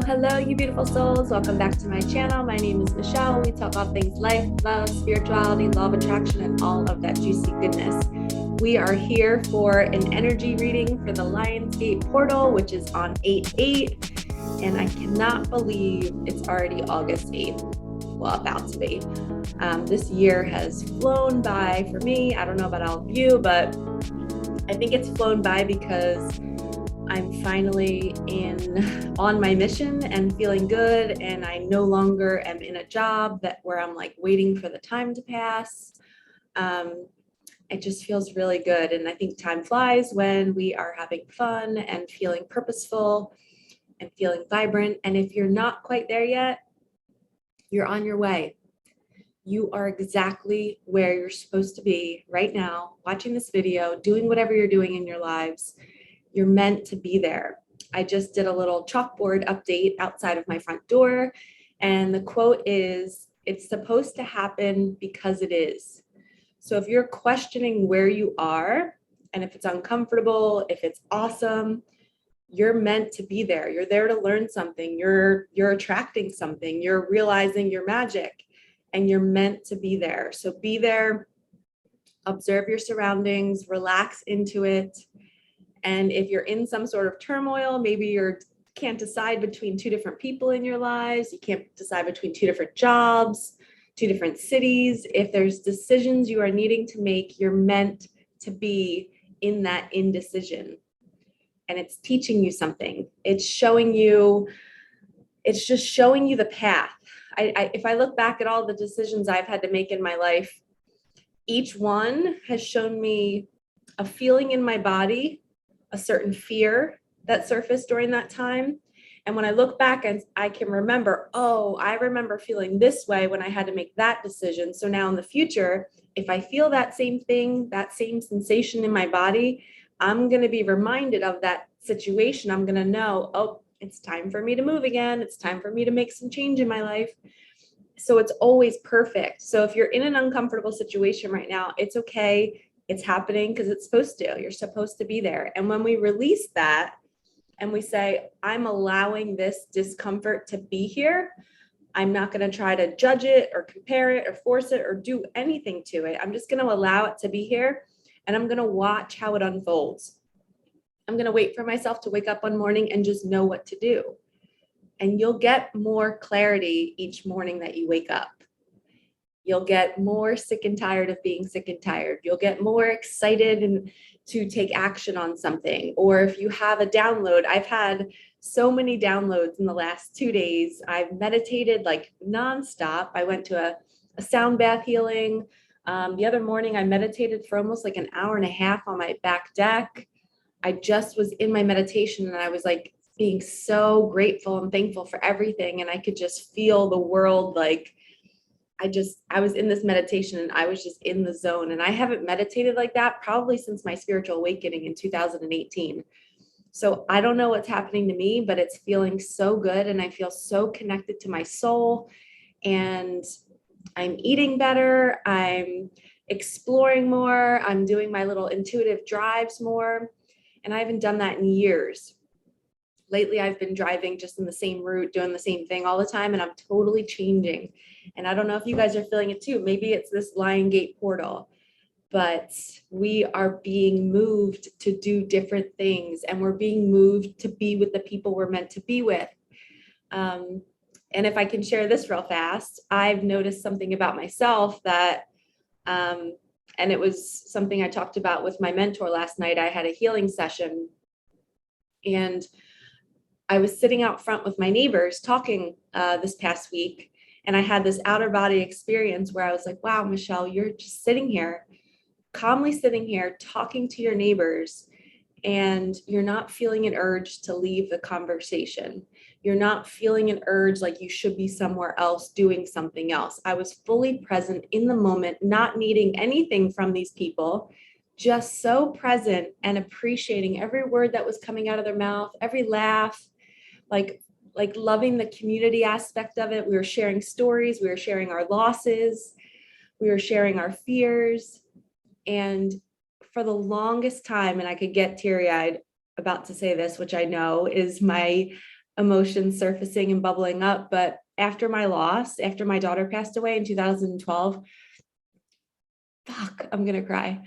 Hello, you beautiful souls. Welcome back to my channel. My name is Michelle. We talk all things life, love, spirituality, law of attraction, and all of that juicy goodness. We are here for an energy reading for the Lionsgate portal, which is on 8/8. And I cannot believe it's already August 8th. Well, about to be. This year has flown by for me. I don't know about all of you, but I think it's flown by because I'm finally on my mission and feeling good, and I no longer am in a job where I'm like waiting for the time to pass. It just feels really good, and I think time flies when we are having fun and feeling purposeful and feeling vibrant. And if you're not quite there yet, you're on your way. You are exactly where you're supposed to be right now, watching this video, doing whatever you're doing in your lives. You're meant to be there. I just did a little chalkboard update outside of my front door, and the quote is, "It's supposed to happen because it is." So if you're questioning where you are, and if it's uncomfortable, if it's awesome, you're meant to be there. You're there to learn something. You're attracting something. You're realizing your magic, and you're meant to be there. So be there, observe your surroundings, relax into it. And if you're in some sort of turmoil, maybe you can't decide between two different people in your lives, you can't decide between two different jobs, two different cities. If there's decisions you are needing to make, you're meant to be in that indecision. And it's teaching you something. It's just showing you the path. If I look back at all the decisions I've had to make in my life, each one has shown me a feeling in my body, a certain fear that surfaced during that time. And when I look back and I can remember, oh, I remember feeling this way when I had to make that decision. So now in the future, if I feel that same thing, that same sensation in my body, I'm going to be reminded of that situation. I'm going to know, oh, it's time for me to move again. It's time for me to make some change in my life. So it's always perfect. So if you're in an uncomfortable situation right now, it's okay. It's happening because it's supposed to. You're supposed to be there. And when we release that and we say, I'm allowing this discomfort to be here, I'm not going to try to judge it or compare it or force it or do anything to it. I'm just going to allow it to be here, and I'm going to watch how it unfolds. I'm going to wait for myself to wake up one morning and just know what to do. And you'll get more clarity each morning that you wake up. You'll get more sick and tired of being sick and tired. You'll get more excited and to take action on something. Or if you have a download, I've had so many downloads in the last 2 days. I've meditated like nonstop. I went to a sound bath healing. The other morning, I meditated for almost like an hour and a half on my back deck. I just was in my meditation, and I was like being so grateful and thankful for everything. And I could just feel the world like, I was in this meditation and I was just in the zone. And I haven't meditated like that probably since my spiritual awakening in 2018. So I don't know what's happening to me, but it's feeling so good. And I feel so connected to my soul, and I'm eating better. I'm exploring more. I'm doing my little intuitive drives more. And I haven't done that in years. Lately, I've been driving just in the same route, doing the same thing all the time, and I'm totally changing. And I don't know if you guys are feeling it too. Maybe it's this Lionsgate portal, but we are being moved to do different things, and we're being moved to be with the people we're meant to be with. And if I can share this real fast, I've noticed something about myself that, and it was something I talked about with my mentor last night. I had a healing session, and I was sitting out front with my neighbors talking this past week, and I had this outer body experience where I was like, wow, Michelle, you're just sitting here, calmly sitting here, talking to your neighbors, and you're not feeling an urge to leave the conversation. You're not feeling an urge like you should be somewhere else doing something else. I was fully present in the moment, not needing anything from these people, just so present and appreciating every word that was coming out of their mouth, every laugh, like loving the community aspect of it. We were sharing stories, we were sharing our losses, we were sharing our fears. And for the longest time, and I could get teary-eyed about to say this, which I know is my emotions surfacing and bubbling up. But after my loss, after my daughter passed away in 2012, I'm gonna cry.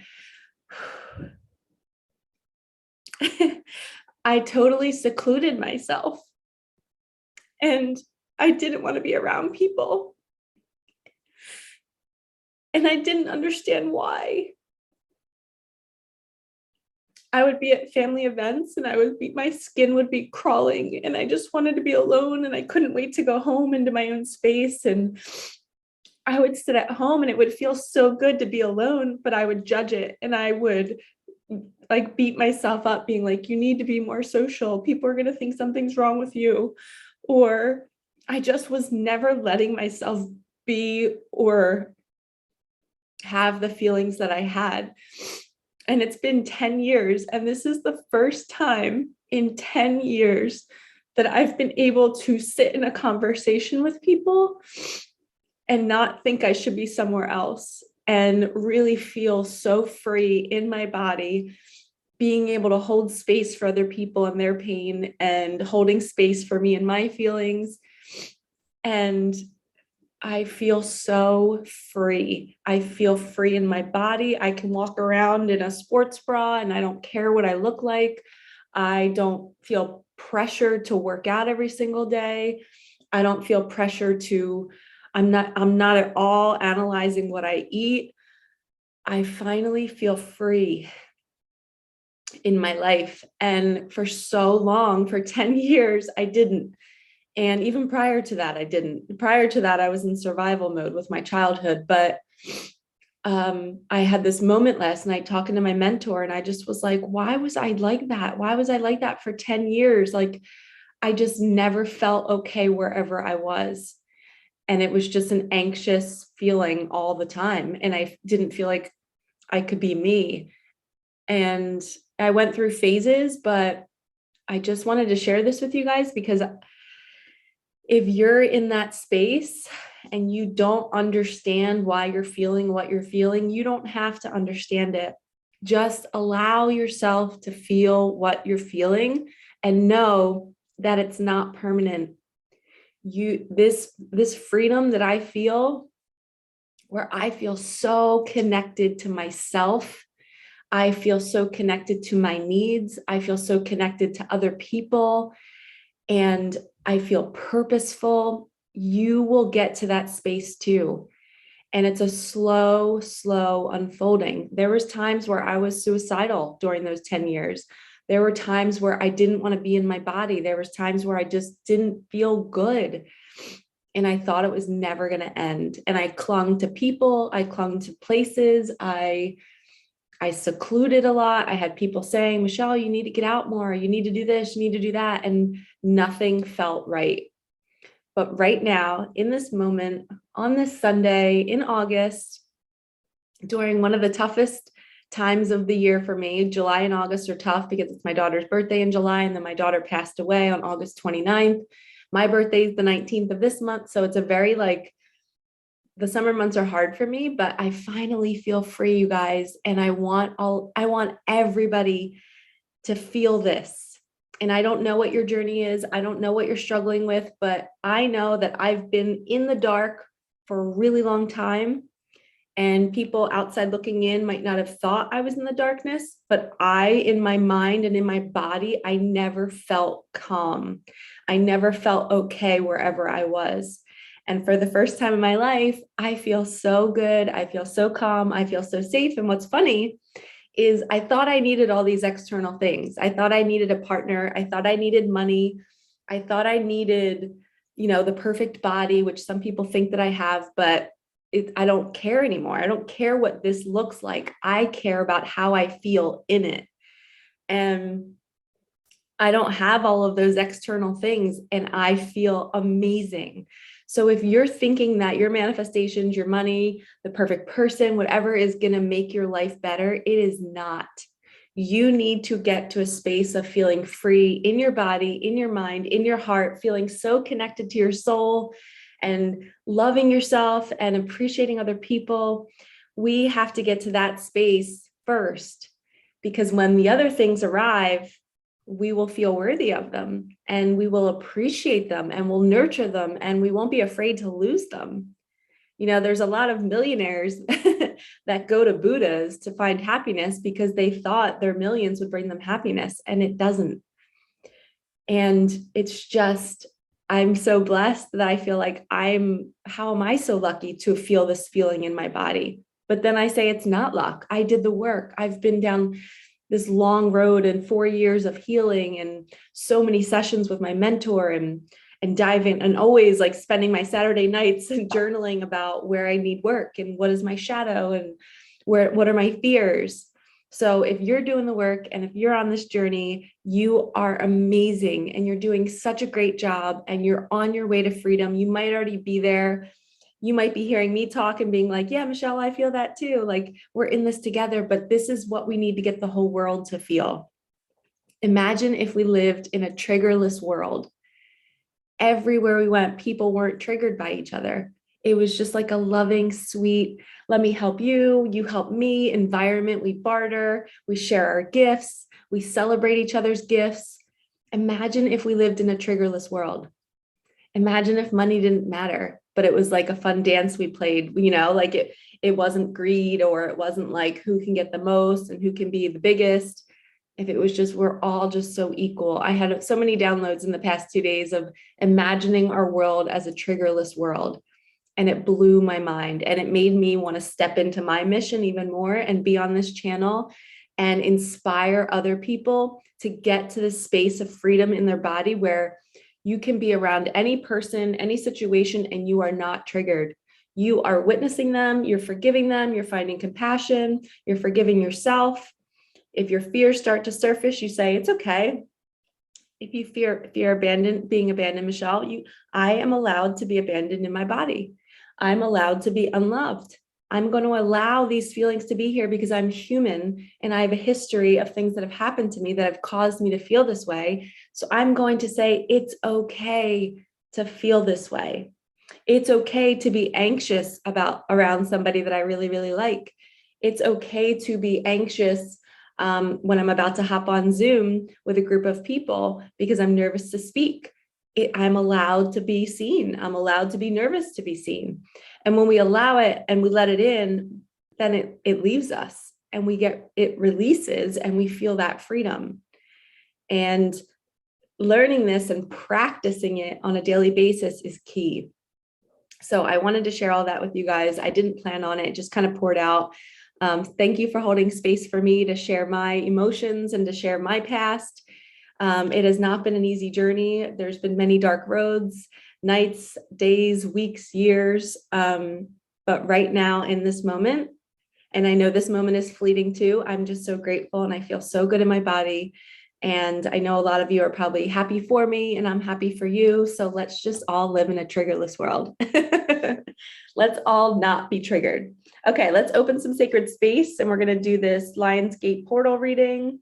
I totally secluded myself, and I didn't want to be around people. And I didn't understand why. I would be at family events and my skin would be crawling, and I just wanted to be alone, and I couldn't wait to go home into my own space. And I would sit at home and it would feel so good to be alone, but I would judge it, and I would like beat myself up being like, you need to be more social. People are going to think something's wrong with you. Or I just was never letting myself be or have the feelings that I had. And it's been 10 years. And this is the first time in 10 years that I've been able to sit in a conversation with people and not think I should be somewhere else, and really feel so free in my body, being able to hold space for other people and their pain, and holding space for me and my feelings. And I feel so free. I feel free in my body. I can walk around in a sports bra and I don't care what I look like. I don't feel pressure to work out every single day. I don't feel pressure to, I'm not at all analyzing what I eat. I finally feel free in my life. And for so long, for 10 years, I didn't. And even prior to that, I didn't. Prior to that, I was in survival mode with my childhood. But I had this moment last night talking to my mentor, and I just was like, why was I like that? Why was I like that for 10 years? Like, I just never felt okay wherever I was. And it was just an anxious feeling all the time. And I didn't feel like I could be me. And I went through phases, but I just wanted to share this with you guys, because if you're in that space and you don't understand why you're feeling what you're feeling, you don't have to understand it. Just allow yourself to feel what you're feeling and know that it's not permanent. This freedom that I feel, where I feel so connected to myself, I feel so connected to my needs, I feel so connected to other people, and I feel purposeful. You will get to that space too. And it's a slow unfolding. There was times where I was suicidal during those 10 years. There were times where I didn't want to be in my body. There was times where I just didn't feel good. And I thought it was never going to end. And I clung to people. I clung to places. I secluded a lot. I had people saying, Michelle, you need to get out more. You need to do this. You need to do that. And nothing felt right. But right now, in this moment, on this Sunday in August, during one of the toughest times of the year for me, July and August are tough because it's my daughter's birthday in July, and then my daughter passed away on August 29th. My birthday is the 19th of this month. So it's a very the summer months are hard for me, but I finally feel free, you guys. And I want everybody to feel this. And I don't know what your journey is. I don't know what you're struggling with, but I know that I've been in the dark for a really long time. And people outside looking in might not have thought I was in the darkness, but in my mind and in my body, I never felt calm. I never felt okay wherever I was. And for the first time in my life, I feel so good. I feel so calm. I feel so safe. And what's funny is I thought I needed all these external things. I thought I needed a partner. I thought I needed money. I thought I needed, the perfect body, which some people think that I have, but I don't care anymore. I don't care what this looks like. I care about how I feel in it. And I don't have all of those external things, and I feel amazing. So if you're thinking that your manifestations, your money, the perfect person, whatever is going to make your life better, it is not. You need to get to a space of feeling free in your body, in your mind, in your heart, feeling so connected to your soul and loving yourself and appreciating other people. We have to get to that space first, because when the other things arrive, we will feel worthy of them, and we will appreciate them, and we'll nurture them, and we won't be afraid to lose them. You know, there's a lot of millionaires that go to Buddhas to find happiness because they thought their millions would bring them happiness, and it doesn't. And it's just, I'm so blessed that I feel like how am I so lucky to feel this feeling in my body? But then I say it's not luck. I did the work. I've been down this long road and 4 years of healing and so many sessions with my mentor and diving and always like spending my Saturday nights and journaling about where I need work and what is my shadow and what are my fears. So if you're doing the work and if you're on this journey, you are amazing and you're doing such a great job and you're on your way to freedom. You might already be there. You might be hearing me talk and being like, yeah, Michelle, I feel that too. Like we're in this together, but this is what we need to get the whole world to feel. Imagine if we lived in a triggerless world. Everywhere we went, people weren't triggered by each other. It was just like a loving, sweet, let me help you, you help me environment. We barter, we share our gifts, we celebrate each other's gifts. Imagine if we lived in a triggerless world. Imagine if money didn't matter, but it was like a fun dance we played, you know, like it wasn't greed, or it wasn't like who can get the most and who can be the biggest. If it was just, we're all just so equal. I had so many downloads in the past 2 days of imagining our world as a triggerless world. And it blew my mind, and it made me want to step into my mission even more and be on this channel and inspire other people to get to this space of freedom in their body where you can be around any person, any situation, and you are not triggered. You are witnessing them, you're forgiving them, you're finding compassion, you're forgiving yourself. If your fears start to surface, you say, it's okay. If you fear being abandoned, Michelle, I am allowed to be abandoned in my body. I'm allowed to be unloved. I'm going to allow these feelings to be here because I'm human and I have a history of things that have happened to me that have caused me to feel this way. So I'm going to say, it's okay to feel this way. It's okay to be anxious around somebody that I really, really like. It's okay to be anxious when I'm about to hop on Zoom with a group of people because I'm nervous to speak. I'm allowed to be seen. I'm allowed to be nervous to be seen. And when we allow it and we let it in, then it leaves us and it releases and we feel that freedom. And learning this and practicing it on a daily basis is key. So I wanted to share all that with you guys. I didn't plan on it, it just kind of poured out. Thank you for holding space for me to share my emotions and to share my past. It has not been an easy journey. There's been many dark roads, nights, days, weeks, years. But right now in this moment, and I know this moment is fleeting too, I'm just so grateful and I feel so good in my body. And I know a lot of you are probably happy for me and I'm happy for you. So let's just all live in a triggerless world. Let's all not be triggered. Okay, let's open some sacred space and we're going to do this Lionsgate portal reading.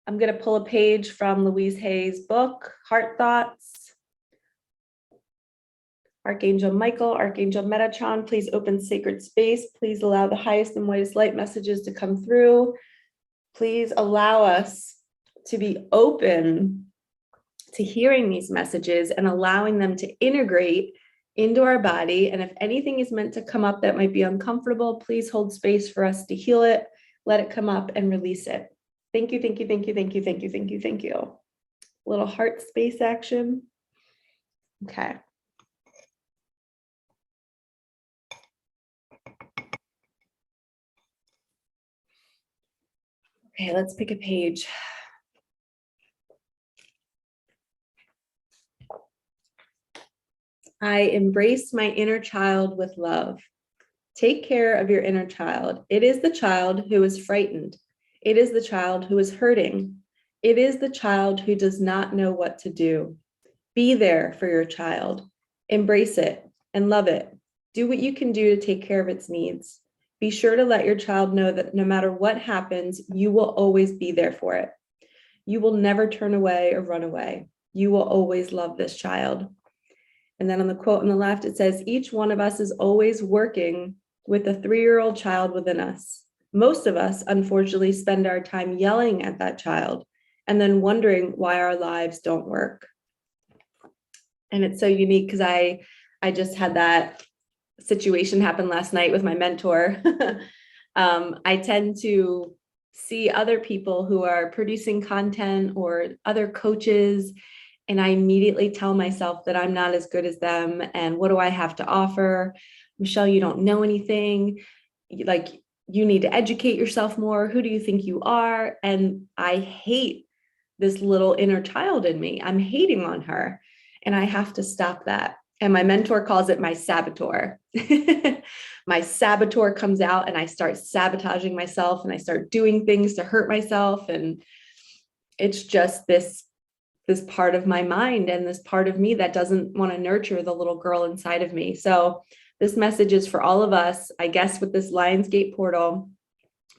I'm going to pull a page from Louise Hay's book, Heart Thoughts. Archangel Michael, Archangel Metatron, please open sacred space. Please allow the highest and whitest light messages to come through. Please allow us to be open to hearing these messages and allowing them to integrate into our body. And if anything is meant to come up that might be uncomfortable, please hold space for us to heal it, let it come up and release it. Thank you, thank you, thank you, thank you, thank you, thank you, thank you. A little heart space action. Okay. Okay, let's pick a page. I embrace my inner child with love. Take care of your inner child. It is the child who is frightened. It is the child who is hurting. It is the child who does not know what to do. Be there for your child. Embrace it and love it. Do what you can do to take care of its needs. Be sure to let your child know that no matter what happens, you will always be there for it. You will never turn away or run away. You will always love this child. And then on the quote on the left, it says, each one of us is always working with a 3-year-old child within us. Most of us, unfortunately, spend our time yelling at that child and then wondering why our lives don't work. And it's so unique because I just had that situation happen last night with my mentor. I tend to see other people who are producing content or other coaches, and I immediately tell myself that I'm not as good as them. And what do I have to offer? Michelle, you don't know anything. Like, you need to educate yourself more. Who do you think you are? And I hate this little inner child in me. I'm hating on her, and I have to stop that. And my mentor calls it my saboteur. My saboteur comes out, and I start sabotaging myself, and I start doing things to hurt myself. And it's just this part of my mind and this part of me that doesn't want to nurture the little girl inside of me. So this message is for all of us. I guess with this Lionsgate portal,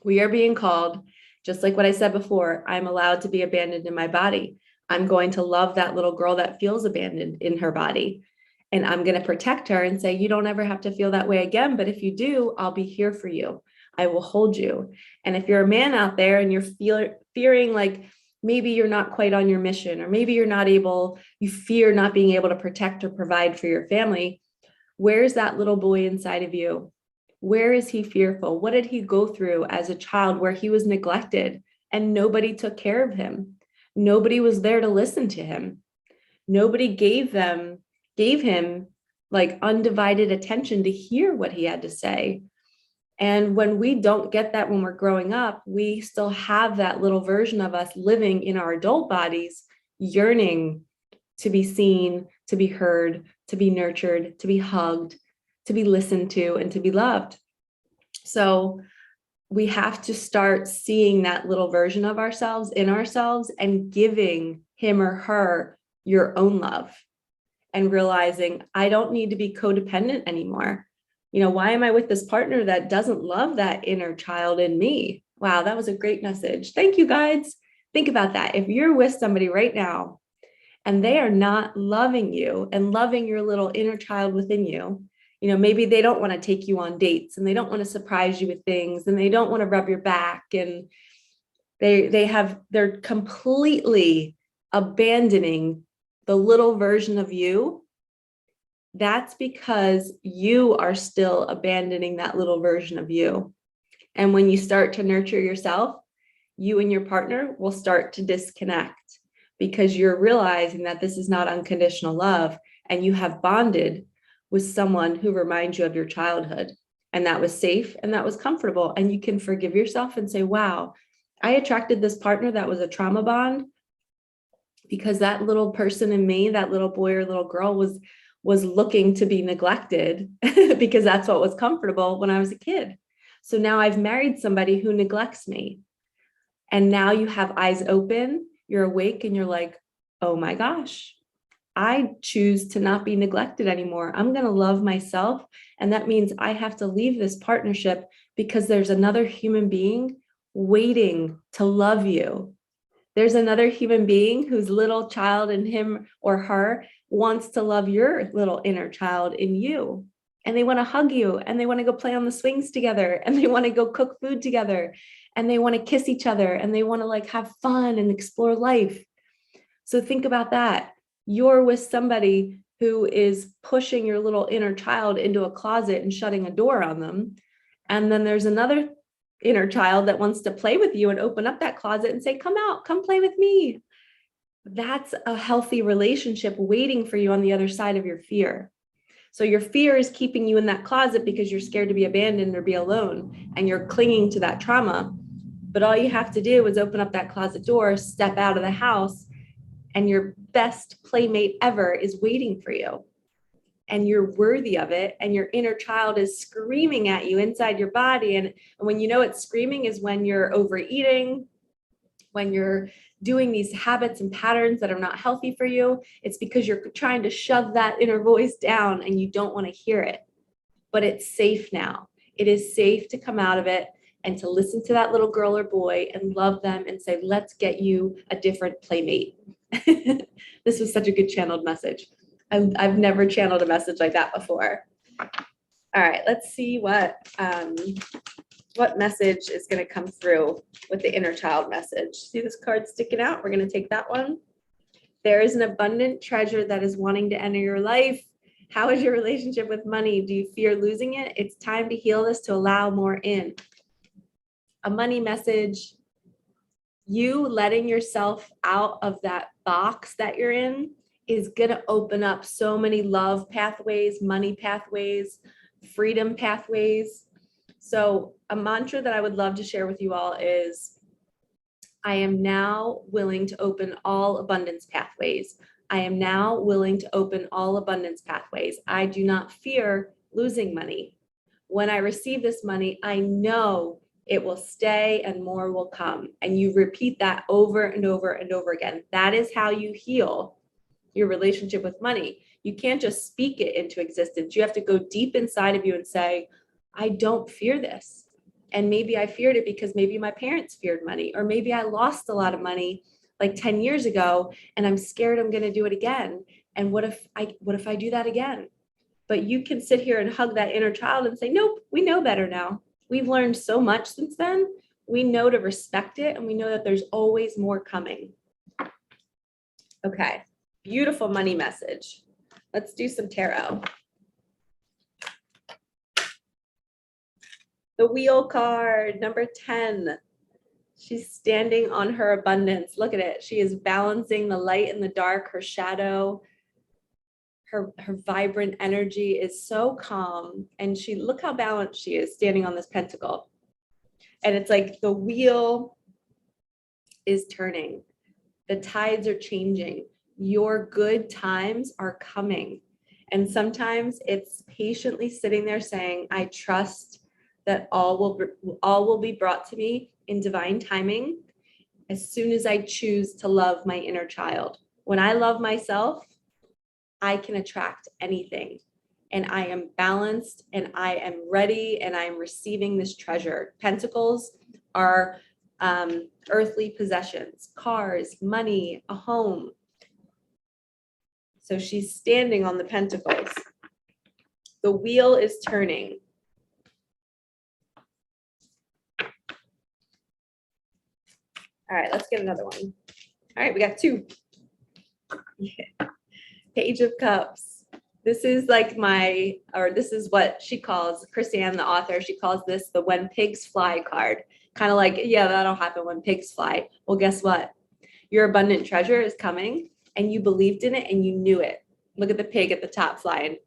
we are being called, just like what I said before, I'm allowed to be abandoned in my body. I'm going to love that little girl that feels abandoned in her body. And I'm going to protect her and say, you don't ever have to feel that way again. But if you do, I'll be here for you. I will hold you. And if you're a man out there and you're fearing like maybe you're not quite on your mission, or maybe you fear not being able to protect or provide for your family, where's that little boy inside of you? Where is he fearful? What did he go through as a child where he was neglected and nobody took care of him? Nobody was there to listen to him. Nobody gave him like undivided attention to hear what he had to say. And when we don't get that when we're growing up, we still have that little version of us living in our adult bodies, yearning to be seen, to be heard, to be nurtured, to be hugged, to be listened to, and to be loved. So we have to start seeing that little version of ourselves in ourselves and giving him or her your own love, and realizing I don't need to be codependent anymore. Why am I with this partner that doesn't love that inner child in me? Wow, that was a great message. Thank you, guys. Think about that. If you're with somebody right now and they are not loving you and loving your little inner child within you, maybe they don't want to take you on dates, and they don't want to surprise you with things, and they don't want to rub your back, and they're completely abandoning the little version of you. That's because you are still abandoning that little version of you. And when you start to nurture yourself, you and your partner will start to disconnect, because you're realizing that this is not unconditional love, and you have bonded with someone who reminds you of your childhood, and that was safe and that was comfortable. And you can forgive yourself and say, wow, I attracted this partner that was a trauma bond because that little person in me, that little boy or little girl was looking to be neglected because that's what was comfortable when I was a kid. So now I've married somebody who neglects me. And now you have eyes open, you're awake, and you're like, oh my gosh, I choose to not be neglected anymore. I'm going to love myself. And that means I have to leave this partnership because there's another human being waiting to love you. There's another human being whose little child in him or her wants to love your little inner child in you. And they want to hug you, and they want to go play on the swings together, and they want to go cook food together, and they want to kiss each other, and they want to like have fun and explore life. So think about that. You're with somebody who is pushing your little inner child into a closet and shutting a door on them. And then there's another inner child that wants to play with you and open up that closet and say, come out, come play with me. That's a healthy relationship waiting for you on the other side of your fear. So your fear is keeping you in that closet because you're scared to be abandoned or be alone, and you're clinging to that trauma. But all you have to do is open up that closet door, step out of the house, and your best playmate ever is waiting for you. And you're worthy of it. And your inner child is screaming at you inside your body. And when you know it's screaming is when you're overeating, when you're doing these habits and patterns that are not healthy for you. It's because you're trying to shove that inner voice down and you don't want to hear it. But it's safe now. It is safe to come out of it and to listen to that little girl or boy and love them and say, let's get you a different playmate. This was such a good channeled message. I've never channeled a message like that before. All right, let's see what What message is going to come through with the inner child message? See this card sticking out? We're going to take that one. There is an abundant treasure that is wanting to enter your life. How is your relationship with money? Do you fear losing it? It's time to heal this to allow more in. A money message. You letting yourself out of that box that you're in is going to open up so many love pathways, money pathways, freedom pathways. So a mantra that I would love to share with you all is, I am now willing to open all abundance pathways. I am now willing to open all abundance pathways. I do not fear losing money. When I receive this money, I know it will stay and more will come. And you repeat that over and over and over again. That is how you heal your relationship with money. You can't just speak it into existence. You have to go deep inside of you and say, I don't fear this. And maybe I feared it because maybe my parents feared money, or maybe I lost a lot of money like 10 years ago and I'm scared I'm going to do it again. And what if I do that again? But you can sit here and hug that inner child and say, nope, we know better now. We've learned so much since then. We know to respect it, and we know that there's always more coming. Okay, beautiful money message. Let's do some tarot. The Wheel card, number 10. She's standing on her abundance. Look at it. She is balancing the light and the dark, her shadow. Her vibrant energy is so calm. And look how balanced she is standing on this pentacle. And it's like the wheel is turning. The tides are changing. Your good times are coming. And sometimes it's patiently sitting there saying, I trust that all will be brought to me in divine timing as soon as I choose to love my inner child. When I love myself, I can attract anything. And I am balanced and I am ready and I am receiving this treasure. Pentacles are earthly possessions, cars, money, a home. So she's standing on the pentacles. The wheel is turning. All right, let's get another one. All right, we got two. Yeah. Page of Cups. This is like this is what she calls, Chrisanne, the author, she calls this the when pigs fly card. Kind of like, yeah, that'll happen when pigs fly. Well, guess what? Your abundant treasure is coming and you believed in it and you knew it. Look at the pig at the top flying.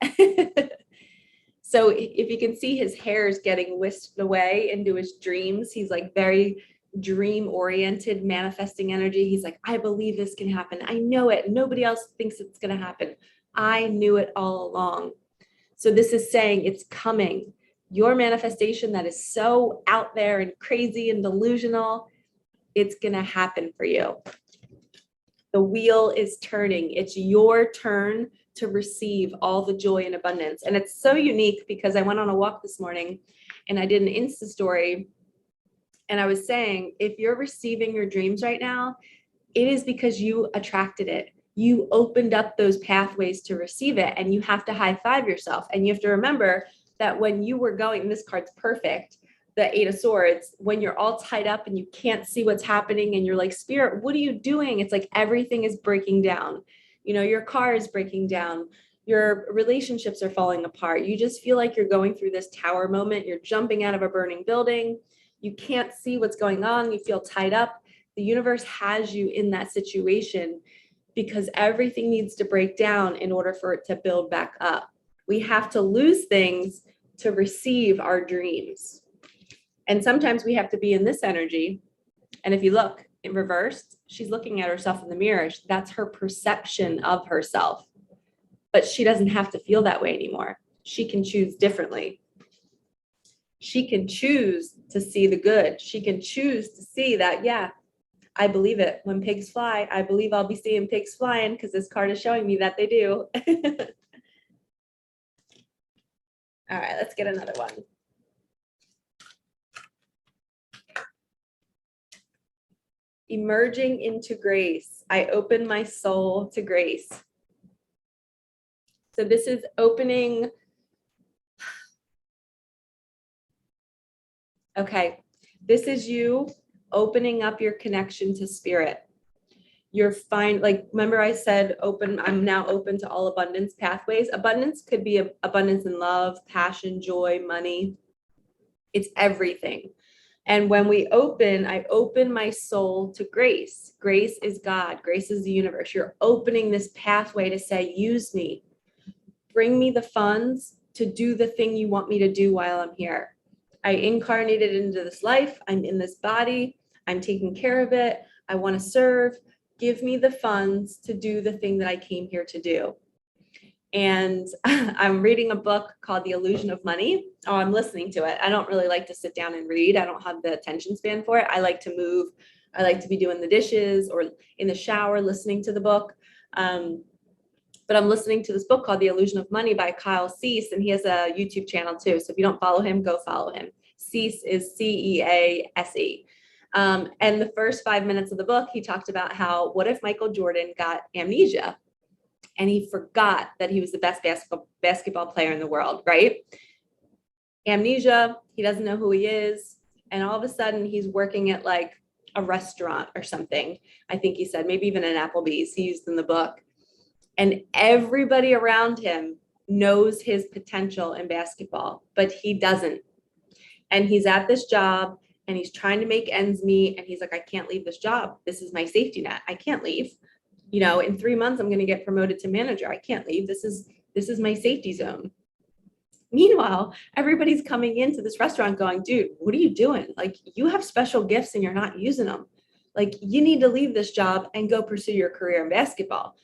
So if you can see his hair is getting whisked away into his dreams, he's like very dream oriented, manifesting energy. He's like, I believe this can happen. I know it. Nobody else thinks it's going to happen. I knew it all along. So this is saying it's coming. Your manifestation that is so out there and crazy and delusional, it's going to happen for you. The wheel is turning. It's your turn to receive all the joy and abundance. And it's so unique because I went on a walk this morning and I did an Insta story. And I was saying, if you're receiving your dreams right now, it is because you attracted it. You opened up those pathways to receive it, and you have to high five yourself. And you have to remember that when you were going, and this card's perfect, the Eight of Swords, when you're all tied up and you can't see what's happening and you're like, Spirit, what are you doing? It's like everything is breaking down. You know, your car is breaking down. Your relationships are falling apart. You just feel like you're going through this tower moment. You're jumping out of a burning building. You can't see what's going on. You feel tied up. The universe has you in that situation because everything needs to break down in order for it to build back up. We have to lose things to receive our dreams. And sometimes we have to be in this energy. And if you look in reverse, she's looking at herself in the mirror. That's her perception of herself. But she doesn't have to feel that way anymore. She can choose differently. She can choose to see the good. She can choose to see that, yeah, I believe it. When pigs fly, I believe I'll be seeing pigs flying because this card is showing me that they do. All right, let's get another one. Emerging into grace. I open my soul to grace. So this is opening Okay. This is you opening up your connection to spirit. You're fine. Like, remember I said, open, I'm now open to all abundance pathways. Abundance could be abundance in love, passion, joy, money. It's everything. And when we open, I open my soul to grace. Grace is God. Grace is the universe. You're opening this pathway to say, use me. Bring me the funds to do the thing you want me to do while I'm here. I incarnated into this life. I'm in this body. I'm taking care of it. I want to serve. Give me the funds to do the thing that I came here to do. And I'm reading a book called The Illusion of Money. Oh, I'm listening to it. I don't really like to sit down and read. I don't have the attention span for it. I like to move. I like to be doing the dishes or in the shower, listening to the book. But I'm listening to this book called The Illusion of Money by Kyle Cease, and he has a YouTube channel too. So if you don't follow him, go follow him. Cease is Cease. And the first 5 minutes of the book, he talked about how, what if Michael Jordan got amnesia and he forgot that he was the best basketball player in the world, right? Amnesia, he doesn't know who he is. And all of a sudden he's working at like a restaurant or something. I think he said, maybe even an Applebee's, he used in the book. And everybody around him knows his potential in basketball, but he doesn't. And he's at this job and he's trying to make ends meet. And he's like, I can't leave this job. This is my safety net. I can't leave. You know, in 3 months, I'm going to get promoted to manager. I can't leave. This is my safety zone. Meanwhile, everybody's coming into this restaurant going, dude, what are you doing? Like, you have special gifts and you're not using them. Like, you need to leave this job and go pursue your career in basketball.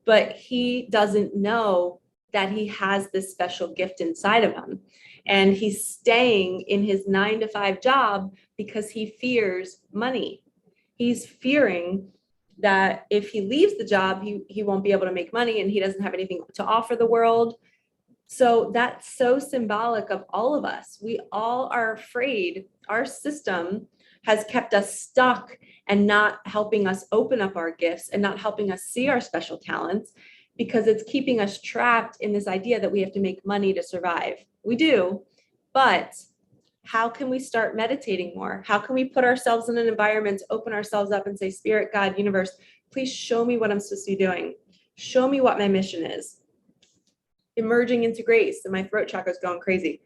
But he doesn't know that he has this special gift inside of him. And he's staying in his 9-to-5 job because he fears money. He's fearing that if he leaves the job, he won't be able to make money and he doesn't have anything to offer the world. So that's so symbolic of all of us. We all are afraid. Our system has kept us stuck and not helping us open up our gifts and not helping us see our special talents, because it's keeping us trapped in this idea that we have to make money to survive. We do, but how can we start meditating more? How can we put ourselves in an environment to open ourselves up and say, Spirit, God, universe, please show me what I'm supposed to be doing. Show me what my mission is. Emerging into grace, and my throat chakra is going crazy.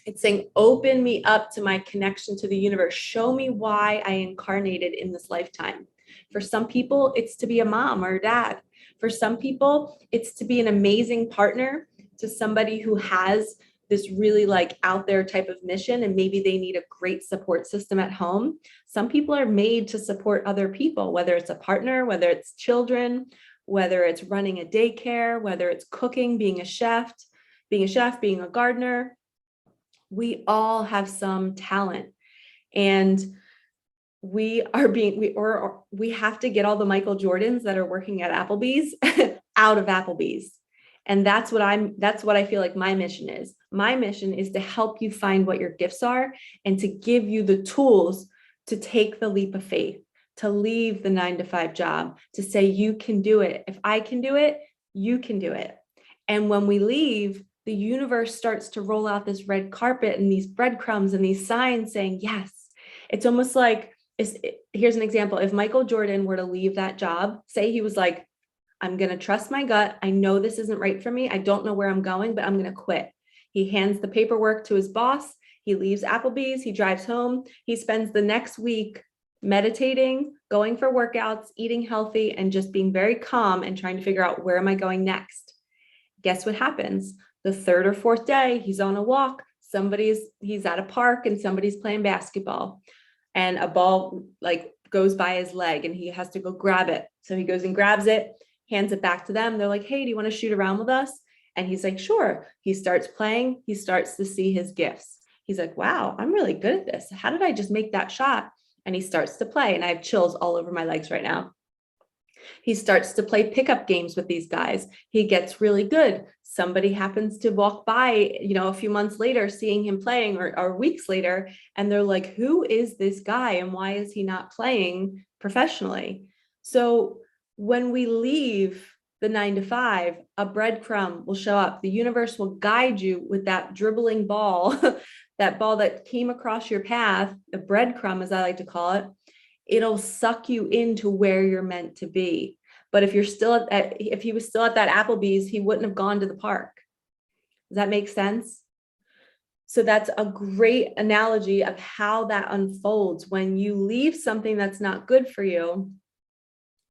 It's saying, open me up to my connection to the universe. Show me why I incarnated in this lifetime. For some people, it's to be a mom or a dad. For some people, it's to be an amazing partner to somebody who has this really like out there type of mission, and maybe they need a great support system at home. Some people are made to support other people, whether it's a partner, whether it's children, whether it's running a daycare, whether it's cooking, being a chef, being a gardener. We all have some talent, and we have to get all the Michael Jordans that are working at Applebee's out of Applebee's. And that's what I feel like my mission is. My mission is to help you find what your gifts are and to give you the tools to take the leap of faith, to leave the 9-to-5 job, to say, you can do it. If I can do it, you can do it. And when we leave, the universe starts to roll out this red carpet and these breadcrumbs and these signs saying, yes. It's almost like, here's an example. If Michael Jordan were to leave that job, say he was like, I'm going to trust my gut. I know this isn't right for me. I don't know where I'm going, but I'm going to quit. He hands the paperwork to his boss. He leaves Applebee's. He drives home. He spends the next week meditating, going for workouts, eating healthy, and just being very calm and trying to figure out, where am I going next? Guess what happens? The 3rd or 4th day, he's on a walk. He's at a park and somebody's playing basketball, and a ball like goes by his leg and he has to go grab it. So he goes and grabs it, hands it back to them. They're like, hey, do you want to shoot around with us? And he's like, sure. He starts playing. He starts to see his gifts. He's like, wow, I'm really good at this. How did I just make that shot? And he starts to play, and I have chills all over my legs right now. He starts to play pickup games with these guys. He gets really good. Somebody happens to walk by, a few months later, seeing him playing, or weeks later, and they're like, who is this guy and why is he not playing professionally? So when we leave the 9-to-5, a breadcrumb will show up. The universe will guide you with that dribbling ball that ball that came across your path, a breadcrumb, as I like to call it, it'll suck you into where you're meant to be. But if he was still at that Applebee's, he wouldn't have gone to the park. Does that make sense? So that's a great analogy of how that unfolds. When you leave something that's not good for you,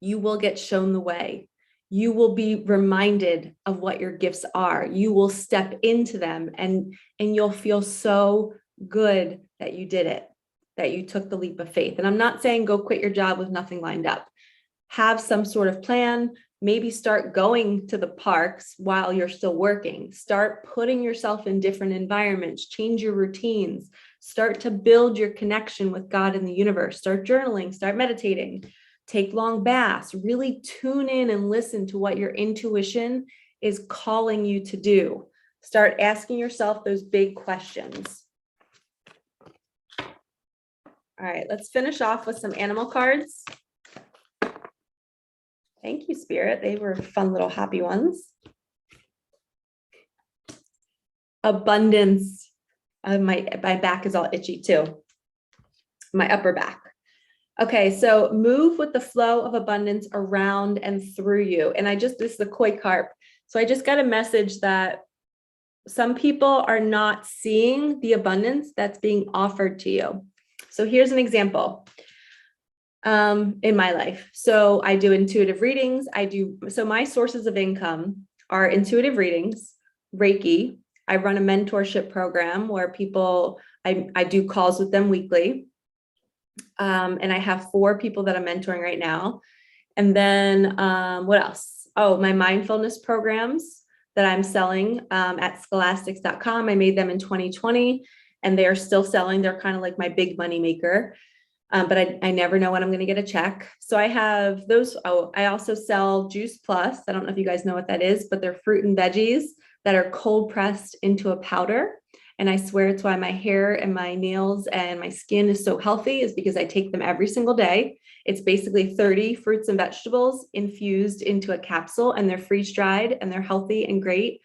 you will get shown the way. You will be reminded of what your gifts are. You will step into them, and you'll feel so good that you did it, that you took the leap of faith. And I'm not saying go quit your job with nothing lined up. Have some sort of plan. Maybe start going to the parks while you're still working. Start putting yourself in different environments. Change your routines. Start to build your connection with God and the universe. Start journaling. Start meditating. Take long baths. Really tune in and listen to what your intuition is calling you to do. Start asking yourself those big questions. All right, let's finish off with some animal cards. Thank you, Spirit. They were fun little happy ones. Abundance. My back is all itchy too. My upper back. Okay, so move with the flow of abundance around and through you. And this is the koi carp. So I just got a message that some people are not seeing the abundance that's being offered to you. So here's an example. In my life. So I do intuitive readings. So my sources of income are intuitive readings, Reiki. I run a mentorship program where I do calls with them weekly. And I have 4 people that I'm mentoring right now. And then what else? Oh, my mindfulness programs that I'm selling at scholastics.com. I made them in 2020 and they are still selling. They're kind of like my big money maker. But I never know when I'm going to get a check. So I have those. Oh, I also sell Juice Plus. I don't know if you guys know what that is, but they're fruit and veggies that are cold pressed into a powder. And I swear it's why my hair and my nails and my skin is so healthy, is because I take them every single day. It's basically 30 fruits and vegetables infused into a capsule, and they're freeze dried and they're healthy and great.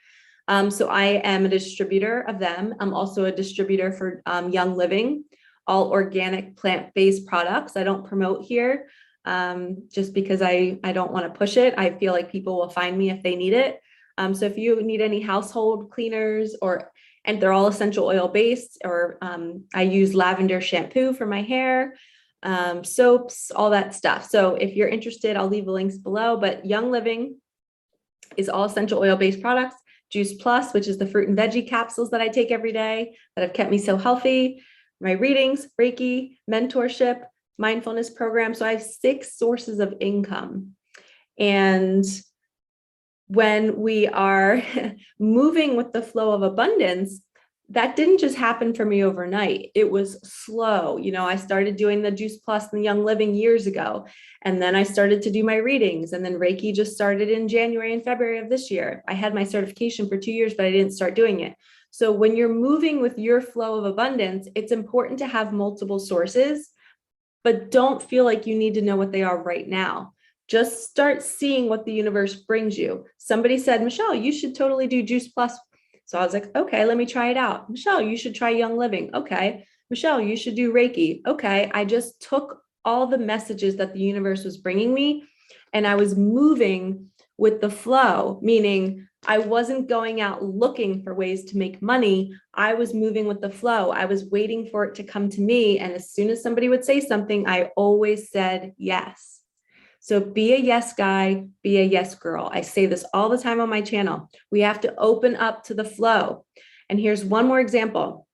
So I am a distributor of them. I'm also a distributor for Young Living, all organic plant-based products. I don't promote here just because I don't want to push it. I feel like people will find me if they need it. So if you need any household cleaners, and they're all essential oil based, or I use lavender shampoo for my hair, soaps, all that stuff. So if you're interested, I'll leave the links below. But Young Living is all essential oil based products. Juice Plus, which is the fruit and veggie capsules that I take every day that have kept me so healthy. My readings, Reiki, mentorship, mindfulness program. So I have 6 sources of income. And when we are moving with the flow of abundance, that didn't just happen for me overnight. It was slow. I started doing the Juice Plus and the Young Living years ago. And then I started to do my readings. And then Reiki just started in January and February of this year. I had my certification for 2 years, but I didn't start doing it. So when you're moving with your flow of abundance, it's important to have multiple sources, but don't feel like you need to know what they are right now. Just start seeing what the universe brings you. Somebody said, Michelle, you should totally do Juice Plus. So I was like, okay, let me try it out. Michelle, you should try Young Living. Okay. Michelle, you should do Reiki. Okay. I just took all the messages that the universe was bringing me, and I was moving with the flow, meaning I wasn't going out looking for ways to make money. I was moving with the flow. I was waiting for it to come to me. And as soon as somebody would say something, I always said yes. So be a yes guy, be a yes girl. I say this all the time on my channel. We have to open up to the flow. And here's one more example.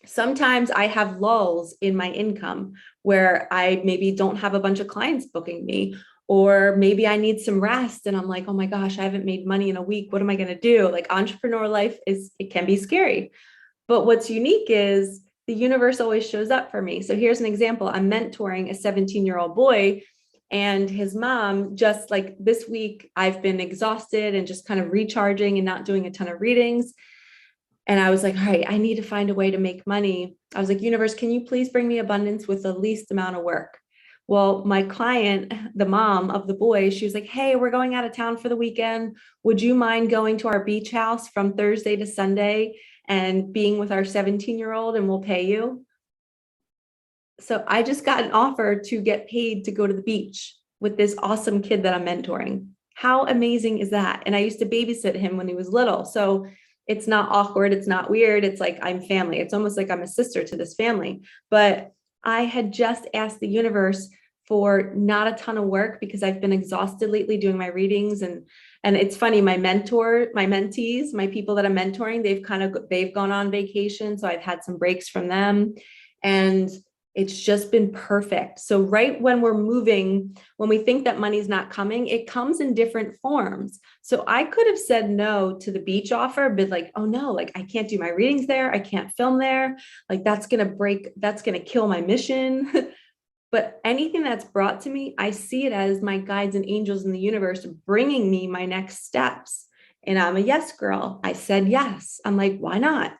Sometimes I have lulls in my income where I maybe don't have a bunch of clients booking me, or maybe I need some rest and I'm like, oh my gosh, I haven't made money in a week. What am I going to do? Like, entrepreneur life it can be scary. But what's unique is the universe always shows up for me. So here's an example. I'm mentoring a 17-year-old boy, and his mom, just like this week, I've been exhausted and just kind of recharging and not doing a ton of readings. And I was like, all right, I need to find a way to make money. I was like, universe, can you please bring me abundance with the least amount of work? Well, my client, the mom of the boy, she was like, hey, we're going out of town for the weekend. Would you mind going to our beach house from Thursday to Sunday and being with our 17-year-old and we'll pay you. So I just got an offer to get paid to go to the beach with this awesome kid that I'm mentoring. How amazing is that? And I used to babysit him when he was little. So it's not awkward. It's not weird. It's like I'm family. It's almost like I'm a sister to this family. But I had just asked the universe for not a ton of work because I've been exhausted lately doing my readings. And it's funny, my mentees, my people that I'm mentoring, they've gone on vacation. So I've had some breaks from them. And it's just been perfect. So right when we're moving, when we think that money's not coming, it comes in different forms. So I could have said no to the beach offer, but like, oh no, like I can't do my readings there. I can't film there. Like that's going to kill my mission. But anything that's brought to me, I see it as my guides and angels in the universe bringing me my next steps. And I'm a yes girl. I said yes. I'm like, why not?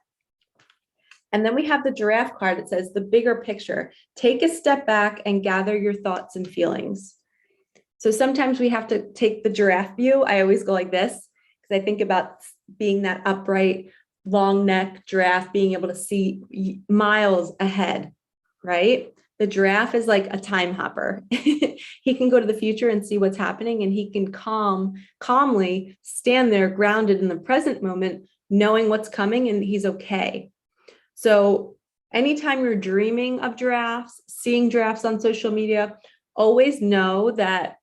And then we have the giraffe card that says the bigger picture. Take a step back and gather your thoughts and feelings. So sometimes we have to take the giraffe view. I always go like this because I think about being that upright, long neck giraffe, being able to see miles ahead, right? The giraffe is like a time hopper. He can go to the future and see what's happening, and he can calmly stand there grounded in the present moment, knowing what's coming, and he's okay. So anytime you're dreaming of giraffes, seeing giraffes on social media, always know that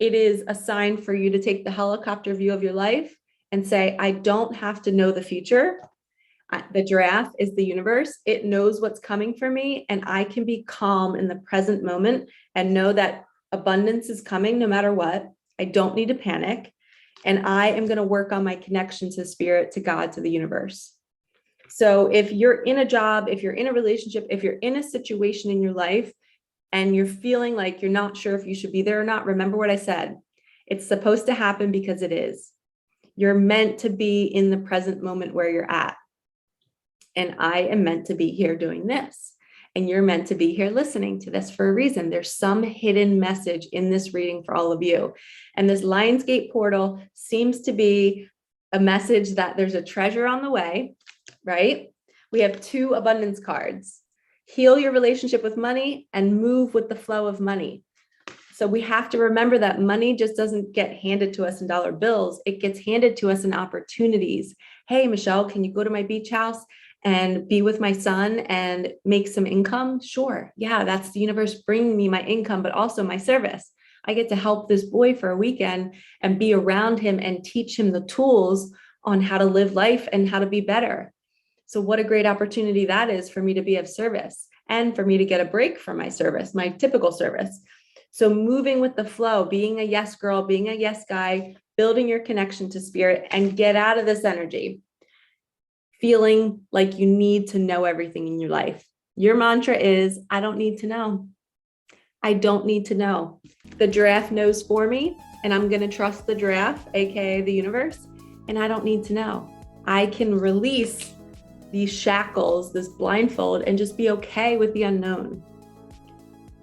it is a sign for you to take the helicopter view of your life and say, I don't have to know the future. The giraffe is the universe. It knows what's coming for me, and I can be calm in the present moment and know that abundance is coming no matter what. I don't need to panic, and I am going to work on my connection to spirit, to God, to the universe. So if you're in a job, if you're in a relationship, if you're in a situation in your life and you're feeling like you're not sure if you should be there or not, remember what I said. It's supposed to happen because it is. You're meant to be in the present moment where you're at. And I am meant to be here doing this. And you're meant to be here listening to this for a reason. There's some hidden message in this reading for all of you. And this Lionsgate portal seems to be a message that there's a treasure on the way, right? We have 2 abundance cards. Heal your relationship with money and move with the flow of money. So we have to remember that money just doesn't get handed to us in dollar bills. It gets handed to us in opportunities. Hey, Michelle, can you go to my beach house and be with my son and make some income? Sure. Yeah, that's the universe bringing me my income, but also my service. I get to help this boy for a weekend and be around him and teach him the tools on how to live life and how to be better. So what a great opportunity that is for me to be of service and for me to get a break from my service, my typical service. So moving with the flow, being a yes girl, being a yes guy, building your connection to spirit, and get out of this energy feeling like you need to know everything in your life. Your mantra is, I don't need to know. I don't need to know. The giraffe knows for me, and I'm going to trust the giraffe, aka the universe, and I don't need to know. I can release these shackles, this blindfold, and just be okay with the unknown.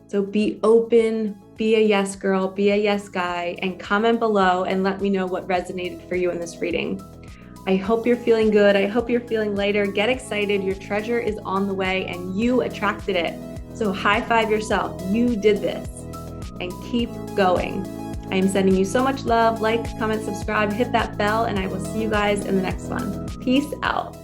So be open, be a yes girl, be a yes guy, and comment below and let me know what resonated for you in this reading. I hope you're feeling good. I hope you're feeling lighter. Get excited. Your treasure is on the way and you attracted it. So high five yourself. You did this, and keep going. I am sending you so much love. Like, comment, subscribe, hit that bell, and I will see you guys in the next one. Peace out.